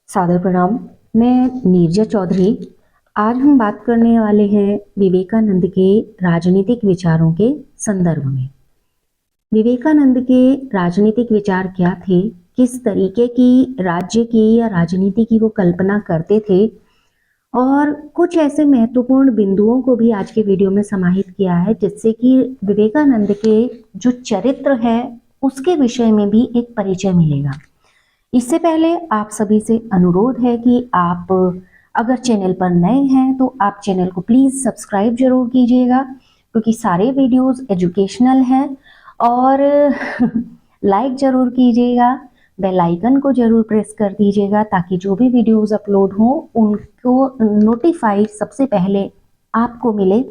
सादर प्रणाम। मैं नीरजा चौधरी। आज हम बात करने वाले हैं विवेकानंद के राजनीतिक विचारों के संदर्भ में। विवेकानंद के राजनीतिक विचार क्या थे, किस तरीके की राज्य की या राजनीति की वो कल्पना करते थे, और कुछ ऐसे महत्वपूर्ण बिंदुओं को भी आज के वीडियो में समाहित किया है जिससे कि विवेकानंद के जो चरित्र है उसके विषय में भी एक परिचय मिलेगा। इससे पहले आप सभी से अनुरोध है कि आप अगर चैनल पर नए हैं तो आप चैनल को प्लीज़ सब्सक्राइब जरूर कीजिएगा, क्योंकि सारे वीडियोस एजुकेशनल हैं। और लाइक जरूर कीजिएगा, बेल आइकन को जरूर प्रेस कर दीजिएगा ताकि जो भी वीडियोस अपलोड हों उनको नोटिफाई सबसे पहले आपको मिले।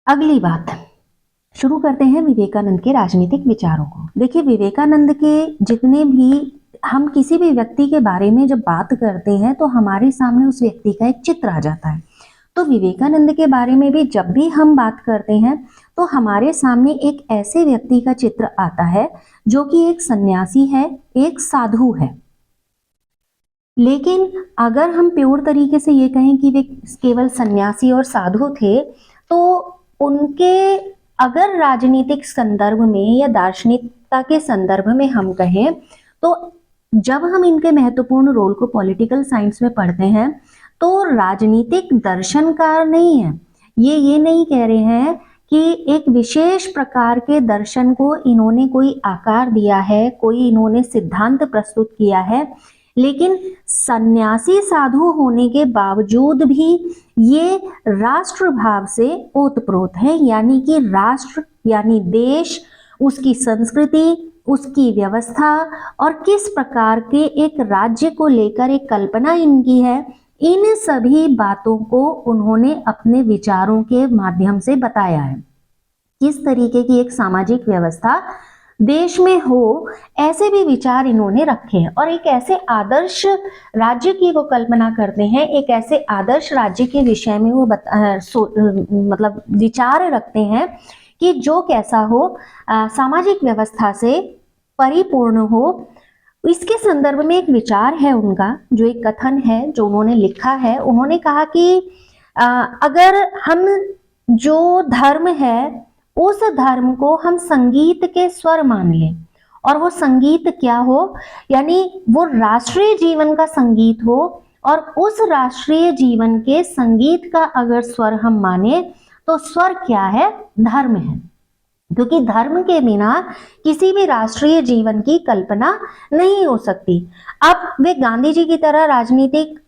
अगली बात, शुरू करते हैं विवेकानंद के राजनीतिक विचारों को। देखिए, विवेकानंद के जितने भी हम किसी भी व्यक्ति के बारे में जब बात करते हैं तो हमारे सामने उस व्यक्ति का एक चित्र आ जाता है। तो विवेकानंद के बारे में भी जब भी हम बात करते हैं तो हमारे सामने एक ऐसे व्यक्ति का चित्र आता है जो कि एक सन्यासी है, एक साधु है। लेकिन अगर हम प्योर तरीके से ये कहें कि वे केवल सन्यासी और साधु थे, तो उनके अगर राजनीतिक संदर्भ में या दार्शनिकता के संदर्भ में हम कहें तो जब हम इनके महत्वपूर्ण रोल को पॉलिटिकल साइंस में पढ़ते हैं तो राजनीतिक दर्शनकार नहीं है। ये नहीं कह रहे हैं कि एक विशेष प्रकार के दर्शन को इन्होंने कोई आकार दिया है, कोई इन्होंने सिद्धांत प्रस्तुत किया है, लेकिन सन्यासी साधु होने के बावजूद भी ये राष्ट्र भाव से ओतप्रोत है। यानी कि राष्ट्र यानी देश, उसकी संस्कृति, उसकी व्यवस्था और किस प्रकार के एक राज्य को लेकर एक कल्पना इनकी है, इन सभी बातों को उन्होंने अपने विचारों के माध्यम से बताया है। किस तरीके की एक सामाजिक व्यवस्था देश में हो, ऐसे भी विचार इन्होंने रखे हैं। और एक ऐसे आदर्श राज्य की वो कल्पना करते हैं, एक ऐसे आदर्श राज्य के विषय में वो मतलब विचार रखते हैं कि जो कैसा हो, सामाजिक व्यवस्था से परिपूर्ण हो। इसके संदर्भ में एक विचार है उनका, जो एक कथन है जो उन्होंने लिखा है। उन्होंने कहा कि अगर हम जो धर्म है उस धर्म को हम संगीत के स्वर मान लें, और वो संगीत क्या हो, यानी वो राष्ट्रीय जीवन का संगीत हो, और उस राष्ट्रीय जीवन के संगीत का अगर स्वर हम माने तो स्वर क्या है, धर्म है। क्योंकि धर्म के बिना किसी भी राष्ट्रीय जीवन की कल्पना नहीं हो सकती। अब वे गांधी जी की तरह राजनीतिक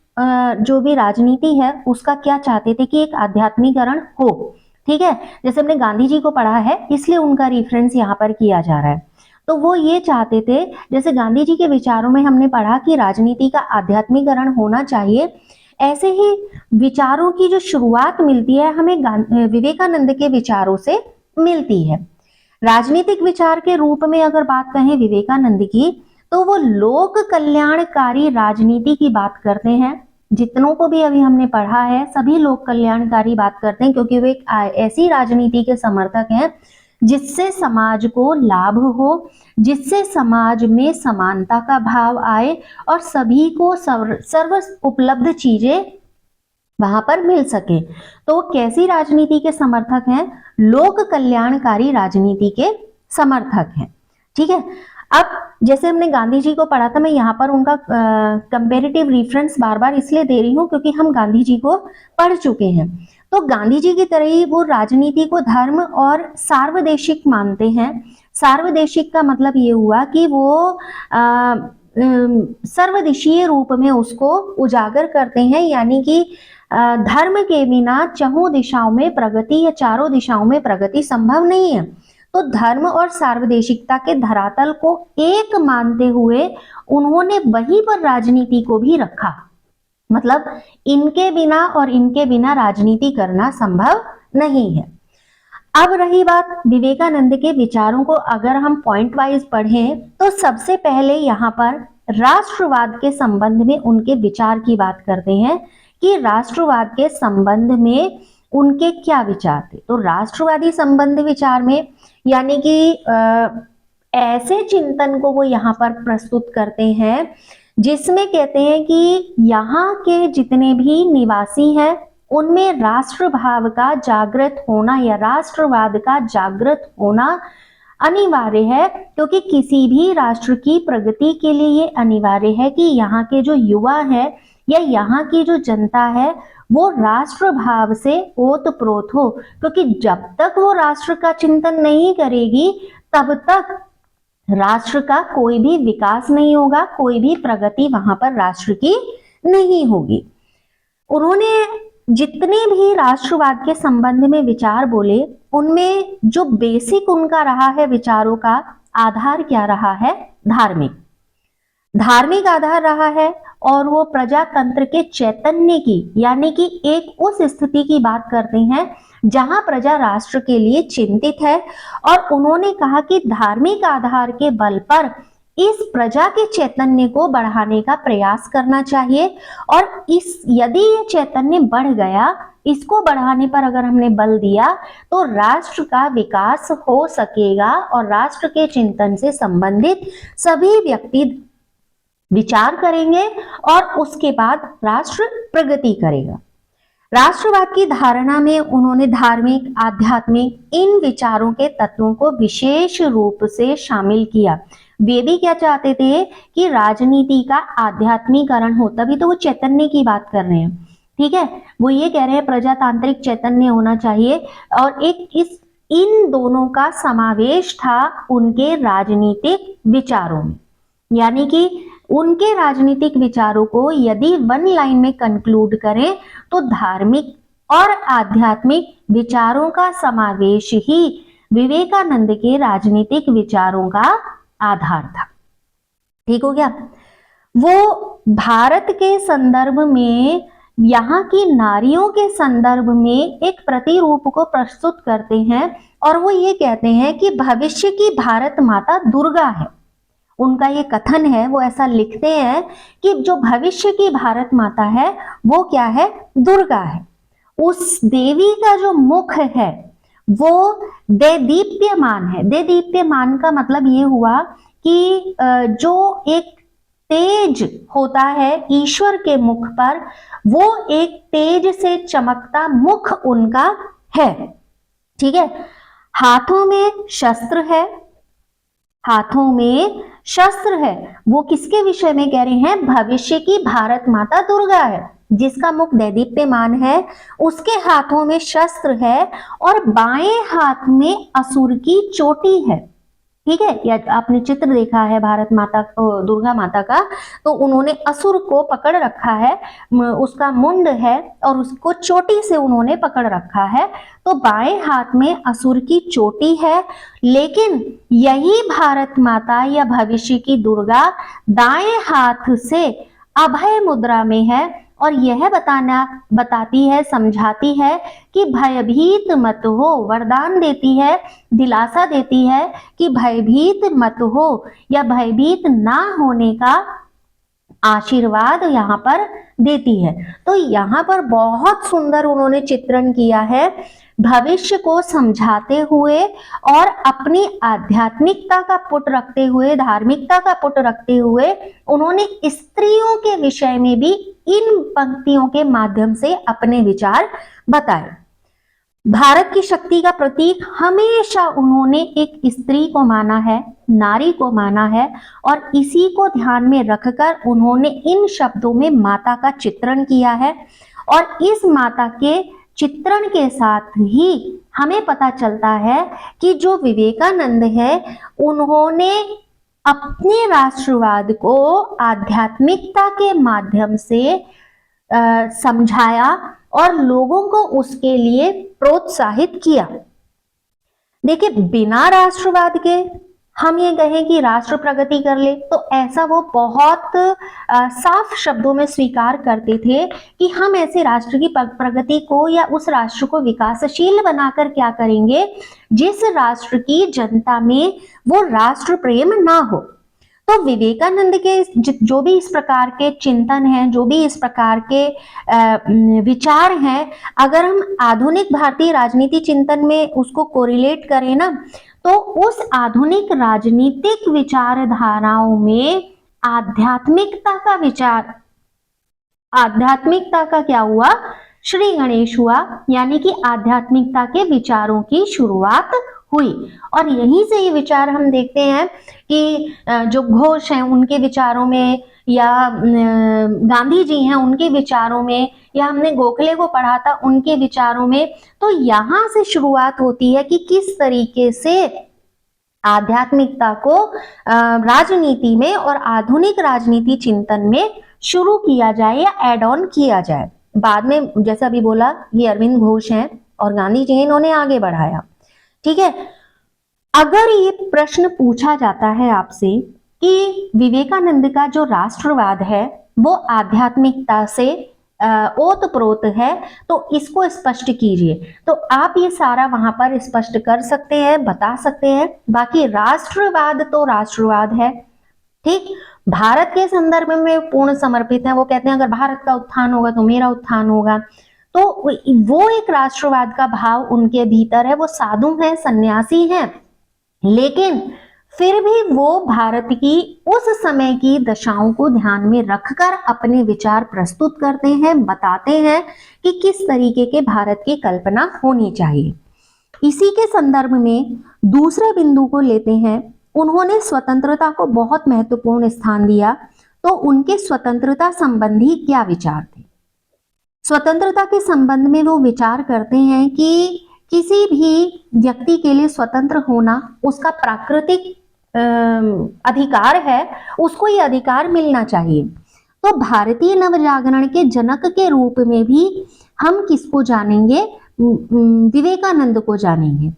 जो भी राजनीति है उसका क्या चाहते थे कि एक आध्यात्मिकरण हो। ठीक है, जैसे हमने गांधी जी को पढ़ा है इसलिए उनका रिफरेंस यहाँ पर किया जा रहा है। तो वो ये चाहते थे, जैसे गांधी जी के विचारों में हमने पढ़ा कि राजनीति का आध्यात्मिकरण होना चाहिए, ऐसे ही विचारों की जो शुरुआत मिलती है हमें विवेकानंद के विचारों से मिलती है। राजनीतिक विचार के रूप में अगर बात कहें विवेकानंद की, तो वो लोक कल्याणकारी राजनीति की बात करते हैं। जितनों को भी अभी हमने पढ़ा है सभी लोक कल्याणकारी बात करते हैं, क्योंकि वे एक ऐसी राजनीति के समर्थक हैं जिससे समाज को लाभ हो, जिससे समाज में समानता का भाव आए और सभी को सर्व उपलब्ध चीजें वहां पर मिल सके। तो वो कैसी राजनीति के समर्थक हैं, लोक कल्याणकारी राजनीति के समर्थक हैं। ठीक है, अब जैसे हमने गांधी जी को पढ़ा था, मैं यहाँ पर उनका कंपेरेटिव रेफरेंस बार बार इसलिए दे रही हूँ क्योंकि हम गांधी जी को पढ़ चुके हैं। तो गांधी जी की तरह ही वो राजनीति को धर्म और सार्वदेशिक मानते हैं। सार्वदेशिक का मतलब ये हुआ कि वो सर्वदेशीय रूप में उसको उजागर करते हैं, यानी कि धर्म के बिना चहुं दिशाओं में प्रगति या चारों दिशाओं में प्रगति संभव नहीं है। तो धर्म और सार्वदेशिकता के धरातल को एक मानते हुए उन्होंने वहीं पर राजनीति को भी रखा। मतलब इनके बिना और इनके बिना राजनीति करना संभव नहीं है। अब रही बात विवेकानंद के विचारों को अगर हम पॉइंट वाइज पढ़ें तो सबसे पहले यहाँ पर राष्ट्रवाद के संबंध में उनके विचार की बात करते हैं कि राष्ट्रवाद के संबंध में उनके क्या विचार थे। तो राष्ट्रवादी संबंध विचार में यानी कि ऐसे चिंतन को वो यहाँ पर प्रस्तुत करते हैं जिसमें कहते हैं कि यहाँ के जितने भी निवासी हैं उनमें राष्ट्र भाव का जागृत होना या राष्ट्रवाद का जागृत होना अनिवार्य है, क्योंकि किसी भी राष्ट्र की प्रगति के लिए ये अनिवार्य है कि यहाँ के जो युवा है या यहाँ की जो जनता है वो राष्ट्र भाव से ओतप्रोत हो, क्योंकि जब तक वो राष्ट्र का चिंतन नहीं करेगी तब तक राष्ट्र का कोई भी विकास नहीं होगा, कोई भी प्रगति वहां पर राष्ट्र की नहीं होगी। उन्होंने जितने भी राष्ट्रवाद के संबंध में विचार बोले उनमें जो बेसिक उनका रहा है विचारों का आधार क्या रहा है, धार्मिक आधार रहा है। और वो प्रजातंत्र के चैतन्य की, यानी कि एक उस स्थिति की बात करते हैं जहां प्रजा राष्ट्र के लिए चिंतित है। और उन्होंने कहा कि धार्मिक आधार के बल पर इस प्रजा के चैतन्य को बढ़ाने का प्रयास करना चाहिए। और यदि ये चैतन्य बढ़ गया, इसको बढ़ाने पर अगर हमने बल दिया तो राष्ट्र का विकास हो सकेगा और राष्ट्र के चिंतन से संबंधित सभी व्यक्ति विचार करेंगे और उसके बाद राष्ट्र प्रगति करेगा। राष्ट्रवाद की धारणा में उन्होंने धार्मिक, आध्यात्मिक इन विचारों के तत्वों को विशेष रूप से शामिल किया। वे भी क्या चाहते थे कि राजनीति का आध्यात्मिकरण हो, तभी तो वो चैतन्य की बात कर रहे हैं, ठीक है। वो ये कह रहे हैं प्रजातांत्रिक चैतन्य होना चाहिए और इन दोनों का समावेश था उनके राजनीतिक विचारों में। यानी कि उनके राजनीतिक विचारों को यदि वन लाइन में कंक्लूड करें तो धार्मिक और आध्यात्मिक विचारों का समावेश ही विवेकानंद के राजनीतिक विचारों का आधार था। ठीक हो गया। वो भारत के संदर्भ में, यहाँ की नारियों के संदर्भ में एक प्रतिरूप को प्रस्तुत करते हैं और वो ये कहते हैं कि भविष्य की भारत माता दुर्गा है। उनका ये कथन है, वो ऐसा लिखते हैं कि जो भविष्य की भारत माता है वो क्या है, दुर्गा है। उस देवी का जो मुख है वो देदीप्यमान है। देदीप्यमान का मतलब ये हुआ कि जो एक तेज होता है ईश्वर के मुख पर, वो एक तेज से चमकता मुख उनका है, ठीक है। हाथों में शस्त्र है, हाथों में शस्त्र है। वो किसके विषय में कह रहे हैं, भविष्य की भारत माता दुर्गा है जिसका मुख दैदीप्यमान है, उसके हाथों में शस्त्र है और बाएं हाथ में असुर की चोटी है, ठीक है। या आपने चित्र देखा है भारत माता दुर्गा माता का, तो उन्होंने असुर को पकड़ रखा है, उसका मुंड है और उसको चोटी से उन्होंने पकड़ रखा है। तो बाएं हाथ में असुर की चोटी है, लेकिन यही भारत माता या भविष्य की दुर्गा दाएं हाथ से अभय मुद्रा में है और यह बताती है, समझाती है कि भयभीत मत हो, वरदान देती है, दिलासा देती है कि भयभीत मत हो या भयभीत ना होने का आशीर्वाद यहाँ पर देती है। तो यहाँ पर बहुत सुंदर उन्होंने चित्रण किया है, भविष्य को समझाते हुए और अपनी आध्यात्मिकता का पुट रखते हुए, धार्मिकता का पुट रखते हुए उन्होंने स्त्रियों के विषय में भी इन पंक्तियों के माध्यम से अपने विचार बताए। भारत की शक्ति का प्रतीक हमेशा उन्होंने एक स्त्री को माना है, नारी को माना है और इसी को ध्यान में रखकर उन्होंने इन शब्दों में माता का चित्रण किया है। और इस माता के चित्रण के साथ ही हमें पता चलता है कि जो विवेकानंद है उन्होंने अपने राष्ट्रवाद को आध्यात्मिकता के माध्यम से समझाया और लोगों को उसके लिए प्रोत्साहित किया। देखिए, बिना राष्ट्रवाद के हम ये कहें कि राष्ट्र प्रगति कर ले तो ऐसा वो बहुत साफ शब्दों में स्वीकार करते थे कि हम ऐसे राष्ट्र की प्रगति को या उस राष्ट्र को विकासशील बनाकर क्या करेंगे जिस राष्ट्र की जनता में वो राष्ट्र प्रेम ना हो। तो विवेकानंद के जो भी इस प्रकार के चिंतन हैं, जो भी इस प्रकार के विचार हैं, अगर हम आधुनिक भारतीय राजनीति चिंतन में उसको कोरिलेट करें ना, तो उस आधुनिक राजनीतिक विचारधाराओं में आध्यात्मिकता का विचार, आध्यात्मिकता का क्या हुआ, श्री गणेश हुआ, यानी कि आध्यात्मिकता के विचारों की शुरुआत हुई। और यहीं से ये विचार हम देखते हैं कि जो घोष हैं उनके विचारों में, या गांधी जी हैं उनके विचारों में, या हमने गोखले को पढ़ा था उनके विचारों में, तो यहाँ से शुरुआत होती है कि किस तरीके से आध्यात्मिकता को राजनीति में और आधुनिक राजनीति चिंतन में शुरू किया जाए या एड ऑन किया जाए। बाद में जैसा अभी बोला, ये अरविंद घोष हैं और गांधी जी इन्होंने आगे बढ़ाया। ठीक है, अगर ये प्रश्न पूछा जाता है आपसे कि विवेकानंद का जो राष्ट्रवाद है वो आध्यात्मिकता से ओतप्रोत है, तो इसको स्पष्ट कीजिए, तो आप ये सारा वहां पर स्पष्ट कर सकते हैं, बता सकते हैं। बाकी राष्ट्रवाद तो राष्ट्रवाद है, ठीक, भारत के संदर्भ में पूर्ण समर्पित है। वो कहते हैं अगर भारत का उत्थान होगा तो मेरा उत्थान होगा, तो वो एक राष्ट्रवाद का भाव उनके भीतर है। वो साधु हैं, सन्यासी हैं, लेकिन फिर भी वो भारत की उस समय की दशाओं को ध्यान में रखकर अपने विचार प्रस्तुत करते हैं, बताते हैं कि किस तरीके के भारत की कल्पना होनी चाहिए। इसी के संदर्भ में दूसरे बिंदु को लेते हैं, उन्होंने स्वतंत्रता को बहुत महत्वपूर्ण स्थान दिया, तो उनके स्वतंत्रता संबंधी क्या विचार थे। स्वतंत्रता के संबंध में वो विचार करते हैं कि किसी भी व्यक्ति के लिए स्वतंत्र होना उसका प्राकृतिक अधिकार है, उसको ये अधिकार मिलना चाहिए। तो भारतीय नवजागरण के जनक के रूप में भी हम किसको जानेंगे, विवेकानंद को जानेंगे,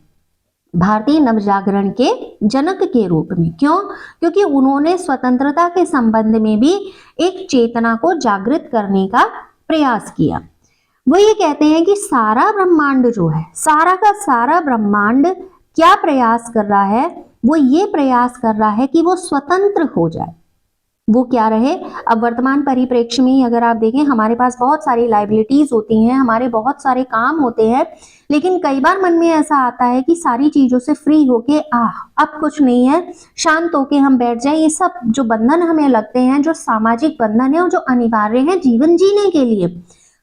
भारतीय नवजागरण के जनक के रूप में। क्यों? क्योंकि उन्होंने स्वतंत्रता के संबंध में भी एक चेतना को जागृत करने का प्रयास किया। वो ये कहते हैं कि सारा ब्रह्मांड जो है, सारा का सारा ब्रह्मांड क्या प्रयास कर रहा है, वो ये प्रयास कर रहा है कि वो स्वतंत्र हो जाए। वो क्या रहे, अब वर्तमान परिप्रेक्ष्य में ही अगर आप देखें, हमारे पास बहुत सारी लाइबिलिटीज होती हैं, हमारे बहुत सारे काम होते हैं, लेकिन कई बार मन में ऐसा आता है कि सारी चीजों से फ्री होके अब कुछ नहीं है, शांत होके हम बैठ जाएं। ये सब जो बंधन हमें लगते हैं, जो सामाजिक बंधन है और जो अनिवार्य है जीवन जीने के लिए,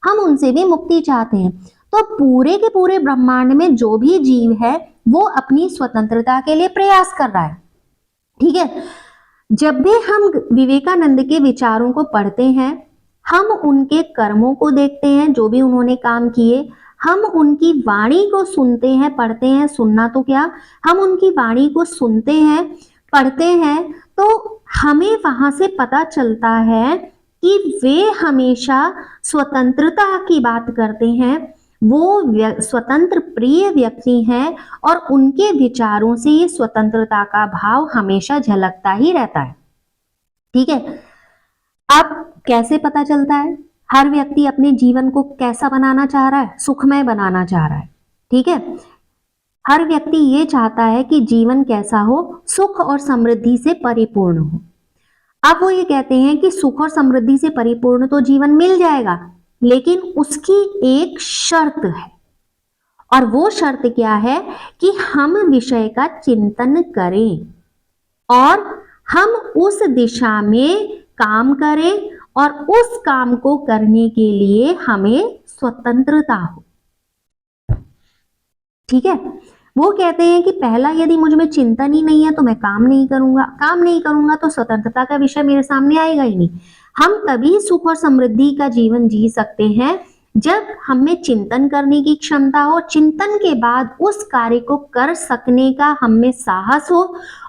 हम उनसे भी मुक्ति चाहते हैं। तो पूरे के पूरे ब्रह्मांड में जो भी जीव है वो अपनी स्वतंत्रता के लिए प्रयास कर रहा है। ठीक है, जब भी हम विवेकानंद के विचारों को पढ़ते हैं, हम उनके कर्मों को देखते हैं, जो भी उन्होंने काम किए, हम उनकी वाणी को सुनते हैं, पढ़ते हैं, सुनना तो क्या, हम उनकी वाणी को सुनते हैं, पढ़ते हैं, तो हमें वहां से पता चलता है कि वे हमेशा स्वतंत्रता की बात करते हैं, वो स्वतंत्र प्रिय व्यक्ति हैं और उनके विचारों से ये स्वतंत्रता का भाव हमेशा झलकता ही रहता है। ठीक है, अब कैसे पता चलता है, हर व्यक्ति अपने जीवन को कैसा बनाना चाह रहा है, सुखमय बनाना चाह रहा है। ठीक है, हर व्यक्ति ये चाहता है कि जीवन कैसा हो, सुख और समृद्धि से परिपूर्ण हो। अब वो ये कहते हैं कि सुख और समृद्धि से परिपूर्ण तो जीवन मिल जाएगा, लेकिन उसकी एक शर्त है, और वो शर्त क्या है कि हम विषय का चिंतन करें और हम उस दिशा में काम करें, और उस काम को करने के लिए हमें स्वतंत्रता हो। ठीक है, वो कहते हैं कि पहला, यदि मुझ में चिंतन ही नहीं है तो मैं काम नहीं करूंगा, काम नहीं करूंगा तो स्वतंत्रता का विषय मेरे सामने आएगा ही नहीं। हम तभी सुख और समृद्धि का जीवन जी सकते हैं जब हमें चिंतन करने की क्षमता हो, चिंतन के बाद उस कार्य को कर सकने का हमें साहस हो,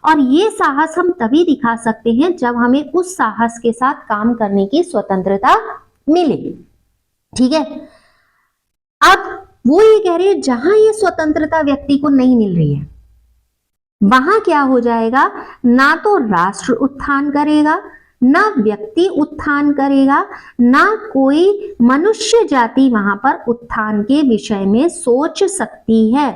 और ये साहस हम तभी दिखा सकते हैं जब हमें उस साहस के साथ काम करने की स्वतंत्रता मिले। ठीक है, अब वो ये कह रहे हैं जहां ये स्वतंत्रता व्यक्ति को नहीं मिल रही है, वहां क्या हो जाएगा, ना तो राष्ट्र उत्थान करेगा, ना व्यक्ति उत्थान करेगा, ना कोई मनुष्य जाति वहां पर उत्थान के विषय में सोच सकती है।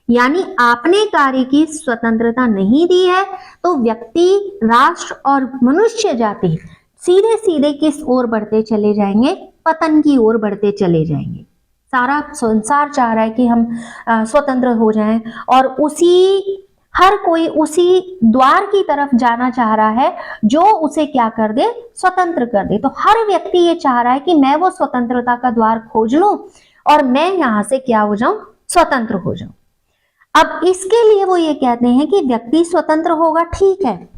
यानी आपने कार्य की स्वतंत्रता नहीं दी है, तो व्यक्ति, राष्ट्र और मनुष्य जाति सीधे सीधे किस ओर बढ़ते चले जाएंगे, पतन की ओर बढ़ते चले जाएंगे। सारा संसार चाह रहा है कि हम स्वतंत्र हो जाएं, और उसी हर कोई उसी द्वार की तरफ जाना चाह रहा है जो उसे क्या कर दे, स्वतंत्र कर दे। तो हर व्यक्ति ये चाह रहा है कि मैं वो स्वतंत्रता का द्वार खोज लूं और मैं यहां से क्या हो जाऊं, स्वतंत्र हो जाऊं। अब इसके लिए वो ये कहते हैं कि व्यक्ति स्वतंत्र होगा, ठीक है,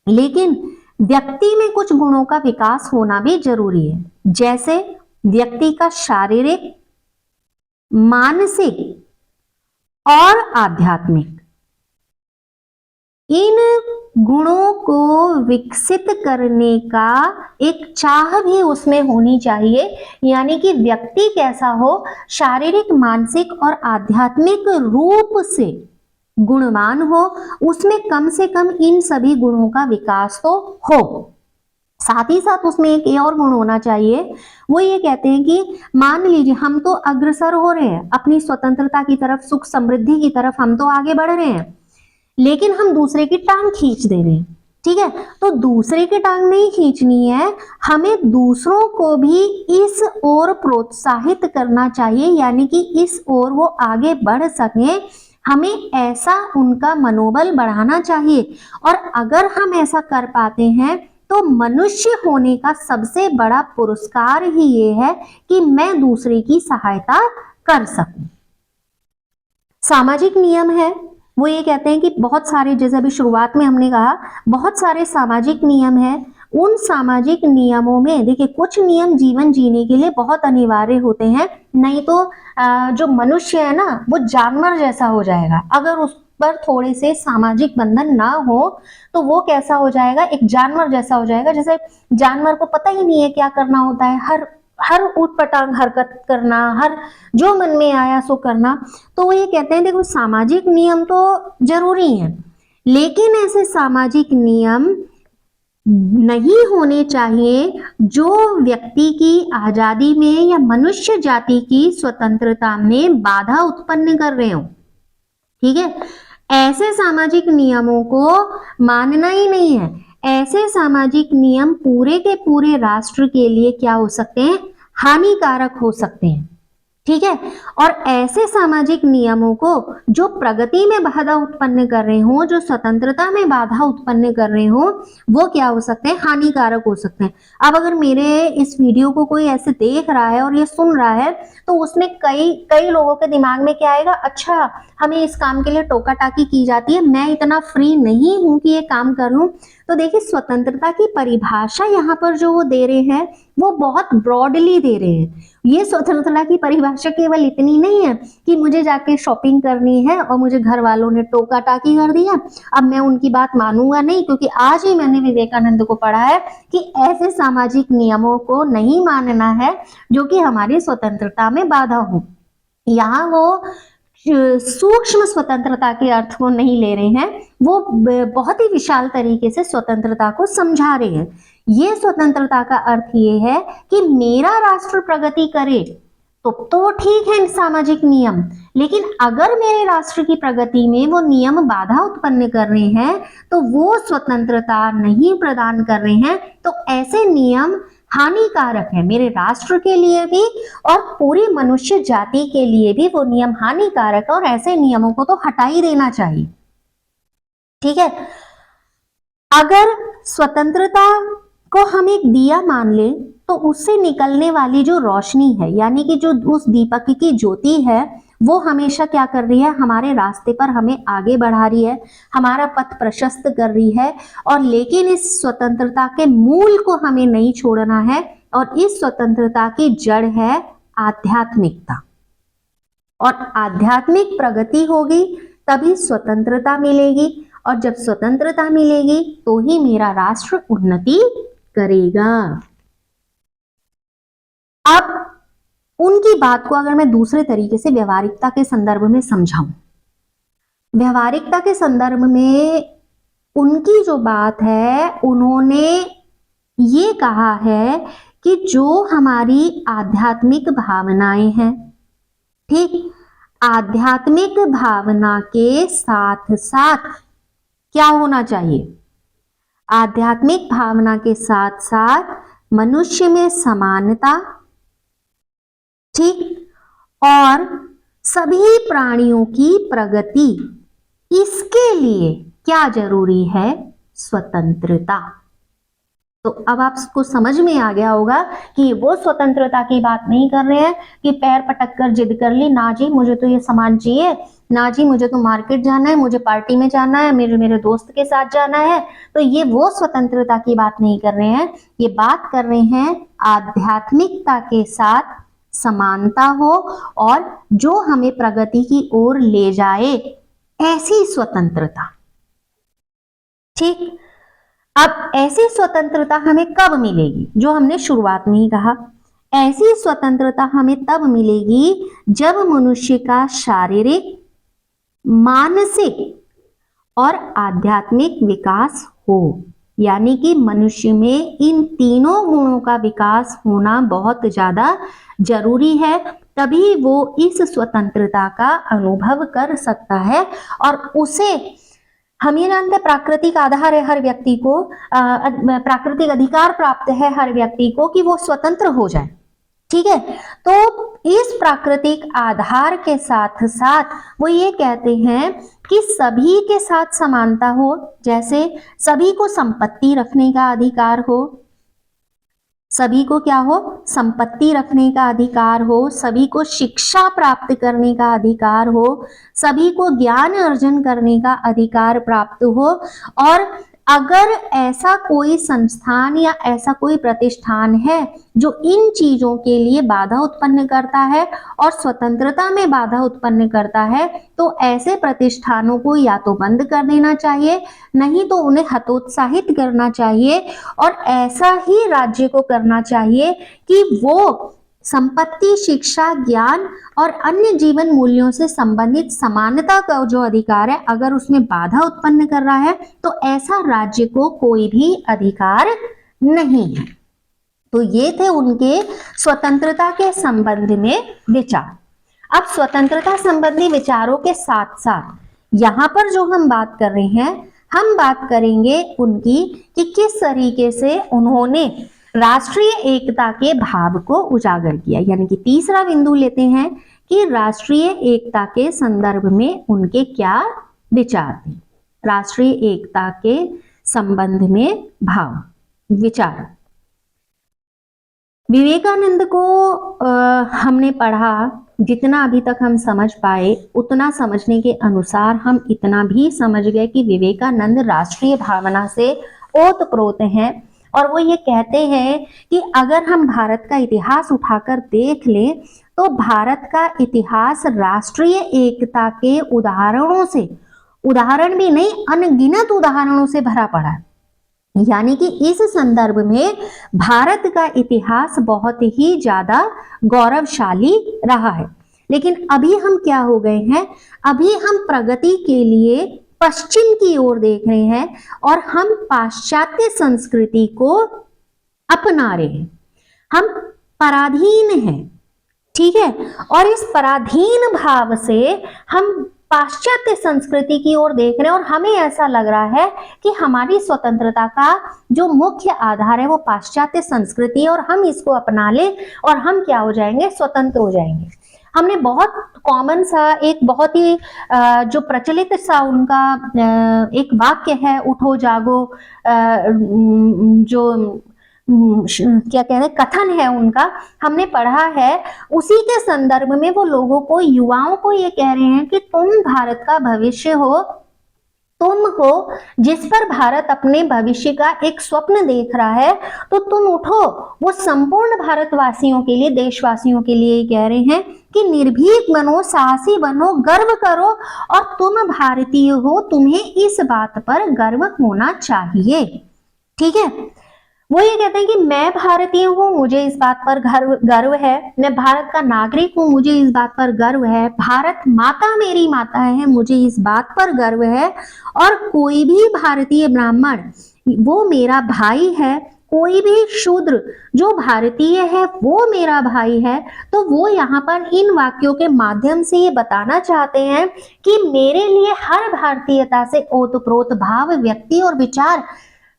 लेकिन व्यक्ति में कुछ गुणों का विकास होना भी जरूरी है, जैसे व्यक्ति का शारीरिक, मानसिक और आध्यात्मिक, इन गुणों को विकसित करने का एक चाह भी उसमें होनी चाहिए। यानी कि व्यक्ति कैसा हो, शारीरिक, मानसिक और आध्यात्मिक रूप से गुणवान हो, उसमें कम से कम इन सभी गुणों का विकास तो हो। साथ ही साथ उसमें एक और गुण होना चाहिए, वो ये कहते हैं कि मान लीजिए हम तो अग्रसर हो रहे हैं अपनी स्वतंत्रता की तरफ, सुख समृद्धि की तरफ हम तो आगे बढ़ रहे हैं, लेकिन हम दूसरे की टांग खींच दे रहे हैं, ठीक है। तो दूसरे की टांग नहीं खींचनी है, हमें दूसरों को भी इस ओर प्रोत्साहित करना चाहिए, यानी कि इस ओर वो आगे बढ़ सके, हमें ऐसा उनका मनोबल बढ़ाना चाहिए। और अगर हम ऐसा कर पाते हैं तो मनुष्य होने का सबसे बड़ा पुरस्कार ही ये है कि मैं दूसरे की सहायता कर सकूं। सामाजिक नियम है, वो ये कहते हैं कि बहुत सारे, जैसे अभी शुरुआत में हमने कहा, बहुत सारे सामाजिक नियम है। उन सामाजिक नियमों में देखिए कुछ नियम जीवन जीने के लिए बहुत अनिवार्य होते हैं, नहीं तो जो मनुष्य है ना वो जानवर जैसा हो जाएगा। अगर उस पर थोड़े से सामाजिक बंधन ना हो तो वो कैसा हो जाएगा, एक जानवर जैसा हो जाएगा। जैसे जानवर को पता ही नहीं है क्या करना होता है, हर ऊटपटांग हरकत करना, हर जो मन में आया सो करना। तो वो ये कहते हैं देखो सामाजिक नियम तो जरूरी है, लेकिन ऐसे सामाजिक नियम नहीं होने चाहिए जो व्यक्ति की आजादी में या मनुष्य जाति की स्वतंत्रता में बाधा उत्पन्न कर रहे हो, ठीक है। ऐसे सामाजिक नियमों को मानना ही नहीं है। ऐसे सामाजिक नियम पूरे के पूरे राष्ट्र के लिए क्या हो सकते हैं, हानिकारक हो सकते हैं, ठीक है। और ऐसे सामाजिक नियमों को जो प्रगति में बाधा उत्पन्न कर रहे हो, जो स्वतंत्रता में बाधा उत्पन्न कर रहे हो, वो क्या हो सकते हैं, हानिकारक हो सकते हैं। अब अगर मेरे इस वीडियो को कोई ऐसे देख रहा है और ये सुन रहा है तो उसमें कई लोगों के दिमाग में क्या आएगा, अच्छा हमें इस काम के लिए टोका टाकी की जाती है, मैं इतना फ्री नहीं हूं कि ये काम कर लूं। तो देखिए स्वतंत्रता की परिभाषा यहाँ पर जो वो दे रहे हैं वो बहुत ब्रॉडली दे रहे हैं। ये स्वतंत्रता की परिभाषा केवल इतनी नहीं है कि मुझे जाके शॉपिंग करनी है और मुझे घर वालों ने टोका टाकी कर दिया, अब मैं उनकी बात मानूंगा नहीं, क्योंकि आज ही मैंने विवेकानंद को पढ़ा है कि ऐसे सामाजिक नियमों को नहीं मानना है जो कि हमारी स्वतंत्रता में बाधा हो। यहाँ वो सूक्ष्म स्वतंत्रता के अर्थ को नहीं ले रहे हैं, वो बहुत ही विशाल तरीके से स्वतंत्रता को समझा रहे हैं। ये स्वतंत्रता का अर्थ ये है कि मेरा राष्ट्र प्रगति करे तो ठीक है सामाजिक नियम, लेकिन अगर मेरे राष्ट्र की प्रगति में वो नियम बाधा उत्पन्न कर रहे हैं तो वो स्वतंत्रता नहीं प्रदान कर रहे हैं, तो ऐसे नियम हानिकारक है मेरे राष्ट्र के लिए भी और पूरी मनुष्य जाति के लिए भी। वो नियम हानिकारक है और ऐसे नियमों को तो हटा ही देना चाहिए, ठीक है। अगर स्वतंत्रता को हम एक दिया मान ले तो उससे निकलने वाली जो रोशनी है, यानी कि जो उस दीपक की ज्योति है, वो हमेशा क्या कर रही है, हमारे रास्ते पर हमें आगे बढ़ा रही है, हमारा पथ प्रशस्त कर रही है। और लेकिन इस स्वतंत्रता के मूल को हमें नहीं छोड़ना है, और इस स्वतंत्रता की जड़ है आध्यात्मिकता। और आध्यात्मिक प्रगति होगी तभी स्वतंत्रता मिलेगी, और जब स्वतंत्रता मिलेगी तो ही मेरा राष्ट्र उन्नति करेगा। अब उनकी बात को अगर मैं दूसरे तरीके से व्यवहारिकता के संदर्भ में समझाऊं, व्यवहारिकता के संदर्भ में उनकी जो बात है, उन्होंने ये कहा है कि जो हमारी आध्यात्मिक भावनाएं हैं, ठीक, आध्यात्मिक भावना के साथ साथ क्या होना चाहिए, आध्यात्मिक भावना के साथ साथ मनुष्य में समानता, ठीक, और सभी प्राणियों की प्रगति, इसके लिए क्या जरूरी है? स्वतंत्रता। तो अब आपको समझ में आ गया होगा कि वो स्वतंत्रता की बात नहीं कर रहे हैं कि पैर पटक कर जिद कर ली, ना जी मुझे तो ये सामान चाहिए, ना जी मुझे तो मार्केट जाना है, मुझे पार्टी में जाना है, मेरे मेरे दोस्त के साथ जाना है। तो ये वो स्वतंत्रता की बात नहीं कर रहे हैं, ये बात कर रहे हैं आध्यात्मिकता के साथ समानता हो और जो हमें प्रगति की ओर ले जाए, ऐसी स्वतंत्रता। ठीक, अब ऐसी स्वतंत्रता हमें कब मिलेगी? जो हमने शुरुआत में ही कहा, ऐसी स्वतंत्रता हमें तब मिलेगी जब मनुष्य का शारीरिक, मानसिक और आध्यात्मिक विकास हो। यानी कि मनुष्य में इन तीनों गुणों का विकास होना बहुत ज्यादा जरूरी है, तभी वो इस स्वतंत्रता का अनुभव कर सकता है। और उसे हम ये जानते हैं प्राकृतिक आधार है हर व्यक्ति को, प्राकृतिक अधिकार प्राप्त है हर व्यक्ति को कि वो स्वतंत्र हो जाए। ठीक है, तो इस प्राकृतिक आधार के साथ साथ वो ये कहते हैं कि सभी के साथ समानता हो, जैसे सभी को संपत्ति रखने का अधिकार हो, सभी को क्या हो? संपत्ति रखने का अधिकार हो, सभी को शिक्षा प्राप्त करने का अधिकार हो, सभी को ज्ञान अर्जन करने का अधिकार प्राप्त हो। और अगर ऐसा कोई संस्थान या ऐसा कोई प्रतिष्ठान है जो इन चीजों के लिए बाधा उत्पन्न करता है और स्वतंत्रता में बाधा उत्पन्न करता है, तो ऐसे प्रतिष्ठानों को या तो बंद कर देना चाहिए, नहीं तो उन्हें हतोत्साहित करना चाहिए। और ऐसा ही राज्य को करना चाहिए कि वो संपत्ति, शिक्षा, ज्ञान और अन्य जीवन मूल्यों से संबंधित समानता का जो अधिकार है, अगर उसमें बाधा उत्पन्न कर रहा है तो ऐसा राज्य को कोई भी अधिकार नहीं है। तो ये थे उनके स्वतंत्रता के संबंध में विचार। अब स्वतंत्रता संबंधी विचारों के साथ साथ यहाँ पर जो हम बात कर रहे हैं, हम बात करेंगे उनकी कि किस तरीके से उन्होंने राष्ट्रीय एकता के भाव को उजागर किया। यानी कि तीसरा बिंदु लेते हैं कि राष्ट्रीय एकता के संदर्भ में उनके क्या विचार थे। राष्ट्रीय एकता के संबंध में भाव, विचार। विवेकानंद को हमने पढ़ा, जितना अभी तक हम समझ पाए उतना समझने के अनुसार हम इतना भी समझ गए कि विवेकानंद राष्ट्रीय भावना से ओतप्रोत हैं। और वो ये कहते हैं कि अगर हम भारत का इतिहास उठाकर देख लें तो भारत का इतिहास राष्ट्रीय एकता के उदाहरणों से, उदाहरण भी नहीं अनगिनत उदाहरणों से भरा पड़ा है। यानी कि इस संदर्भ में भारत का इतिहास बहुत ही ज्यादा गौरवशाली रहा है। लेकिन अभी हम क्या हो गए हैं? अभी हम प्रगति के लिए पश्चिम की ओर देख रहे हैं और हम पाश्चात्य संस्कृति को अपना रहे हैं, हम पराधीन हैं। ठीक है, और इस पराधीन भाव से हम पाश्चात्य संस्कृति की ओर देख रहे हैं और हमें ऐसा लग रहा है कि हमारी स्वतंत्रता का जो मुख्य आधार है वो पाश्चात्य संस्कृति है और हम इसको अपना ले और हम क्या हो जाएंगे? स्वतंत्र हो जाएंगे। हमने बहुत कॉमन सा, एक बहुत ही जो प्रचलित सा उनका एक वाक्य है, उठो जागो, जो क्या कहते हैं कथन है उनका, हमने पढ़ा है। उसी के संदर्भ में वो लोगों को, युवाओं को ये कह रहे हैं कि तुम भारत का भविष्य हो, तुम हो जिस पर भारत अपने भविष्य का एक स्वप्न देख रहा है, तो तुम उठो। वो संपूर्ण भारतवासियों के लिए, देशवासियों के लिए कह रहे हैं कि निर्भीक बनो, साहसी बनो, गर्व करो और तुम भारतीय हो, तुम्हें इस बात पर गर्व होना चाहिए। ठीक है, वो ये कहते हैं कि मैं भारतीय हूँ, मुझे इस बात पर गर्व है, मैं भारत का नागरिक हूँ, मुझे इस बात पर गर्व है, भारत माता मेरी माता है, मुझे इस बात पर गर्व है, और कोई भी भारतीय ब्राह्मण वो मेरा भाई है, कोई भी शूद्र जो भारतीय है वो मेरा भाई है। तो वो यहाँ पर इन वाक्यों के माध्यम से ये बताना चाहते हैं कि मेरे लिए हर भारतीयता से ओतप्रोत भाव, व्यक्ति और विचार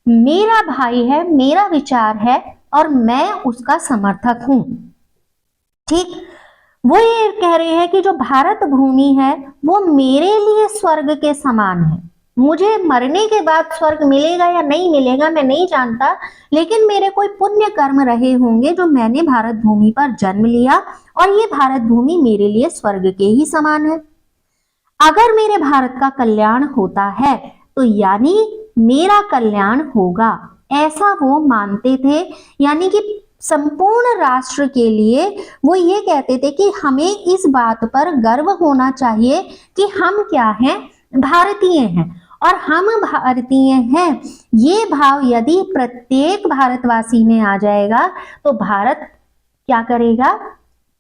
मेरा भाई है, मेरा विचार है और मैं उसका समर्थक हूं। ठीक, वो ये कह रहे हैं कि जो भारत भूमि है वो मेरे लिए स्वर्ग के समान है। मुझे मरने के बाद स्वर्ग मिलेगा या नहीं मिलेगा मैं नहीं जानता, लेकिन मेरे कोई पुण्य कर्म रहे होंगे जो मैंने भारत भूमि पर जन्म लिया, और ये भारत भूमि मेरे लिए स्वर्ग के ही समान है। अगर मेरे भारत का कल्याण होता है तो यानी मेरा कल्याण होगा, ऐसा वो मानते थे। यानी कि संपूर्ण राष्ट्र के लिए वो ये कहते थे कि हमें इस बात पर गर्व होना चाहिए कि हम क्या हैं, भारतीय हैं, और हम भारतीय हैं। ये भाव यदि प्रत्येक भारतवासी में आ जाएगा तो भारत क्या करेगा,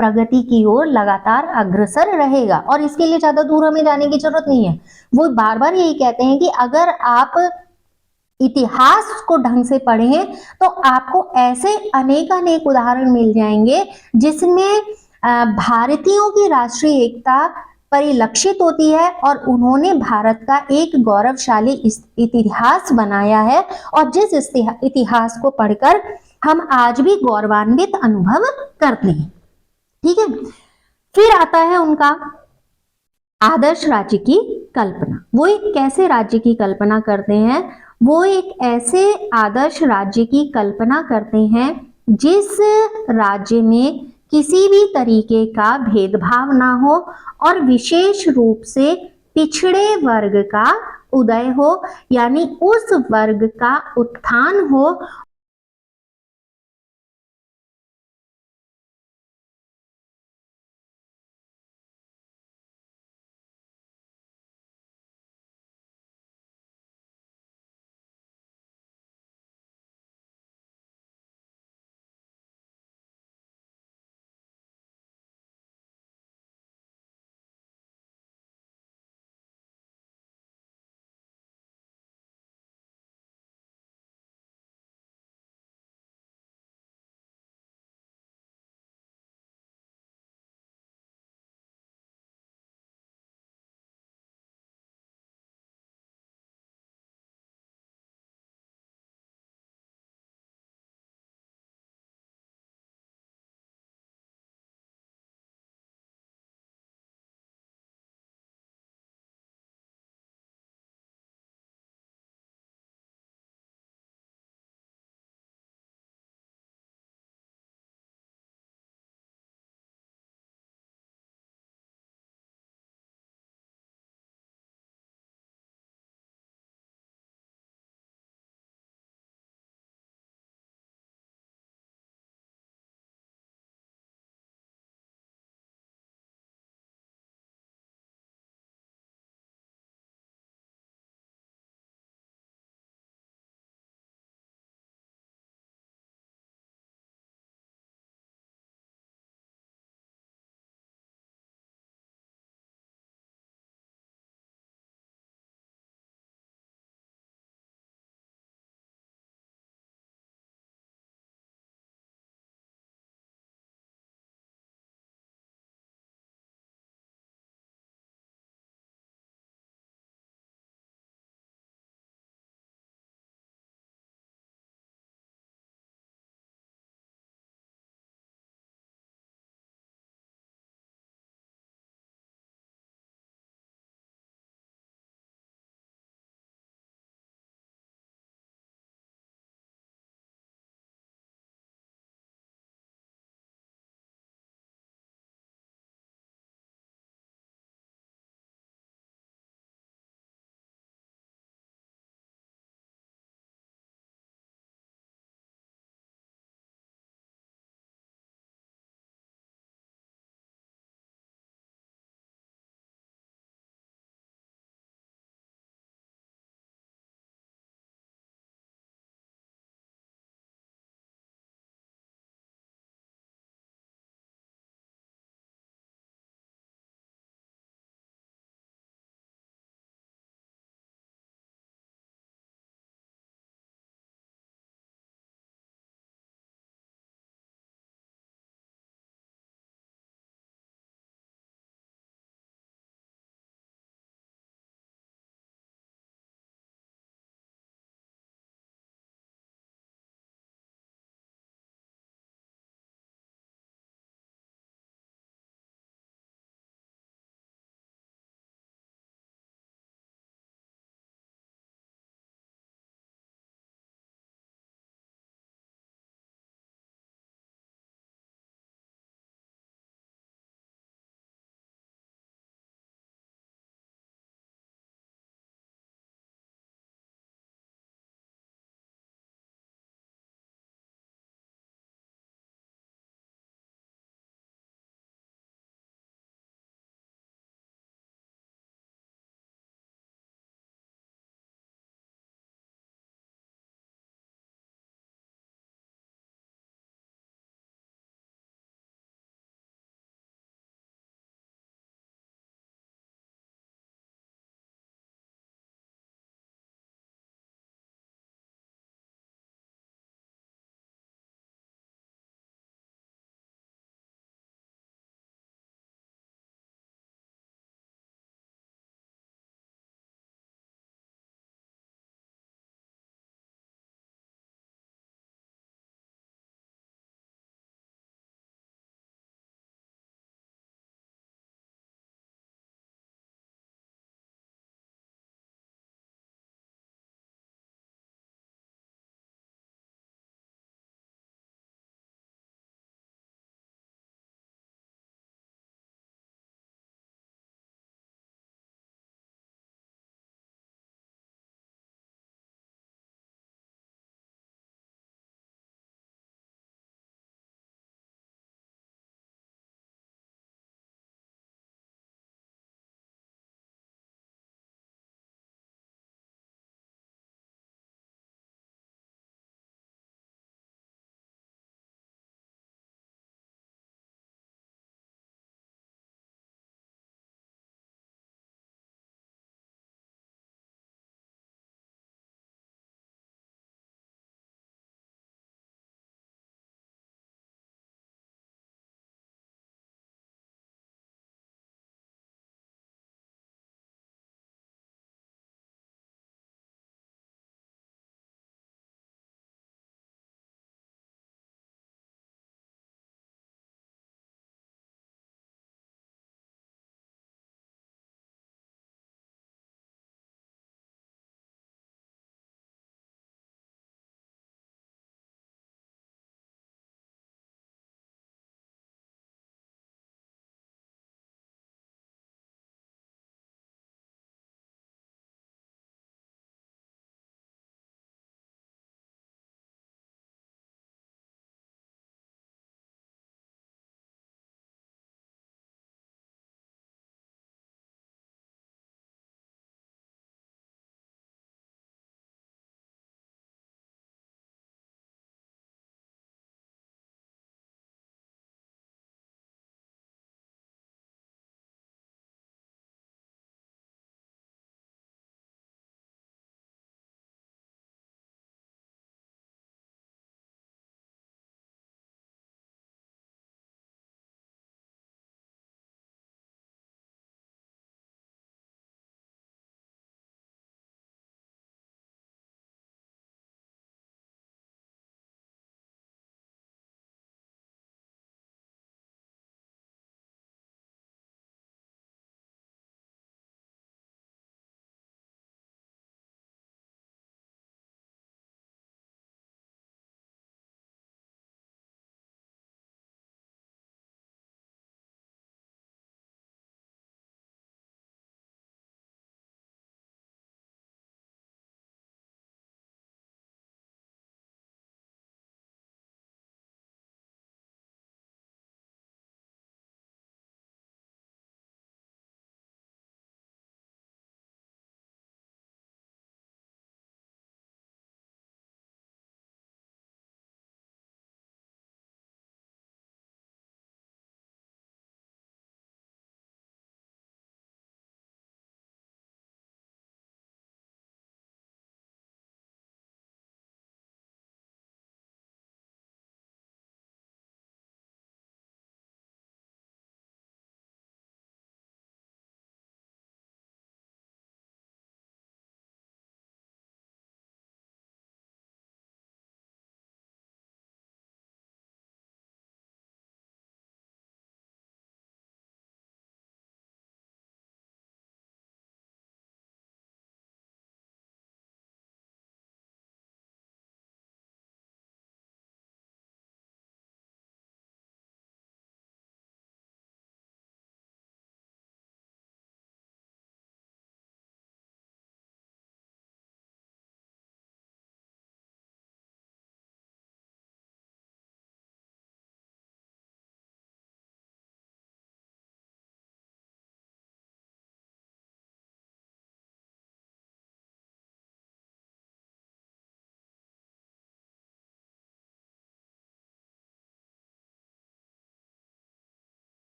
प्रगति की ओर लगातार अग्रसर रहेगा। और इसके लिए ज्यादा दूर हमें जाने की जरूरत नहीं है। वो बार बार यही कहते हैं कि अगर आप इतिहास को ढंग से पढ़ें तो आपको ऐसे अनेक अनेक उदाहरण मिल जाएंगे जिसमें भारतीयों की राष्ट्रीय एकता परिलक्षित होती है, और उन्होंने भारत का एक गौरवशाली इतिहास बनाया है, और जिस इतिहास को पढ़कर हम आज भी गौरवान्वित अनुभव करते हैं। ठीक है, फिर आता है उनका आदर्श राज्य की कल्पना। वो एक कैसे राज्य की कल्पना करते हैं, वो एक ऐसे आदर्श राज्य की कल्पना करते हैं जिस राज्य में किसी भी तरीके का भेदभाव ना हो, और विशेष रूप से पिछड़े वर्ग का उदय हो, यानी उस वर्ग का उत्थान हो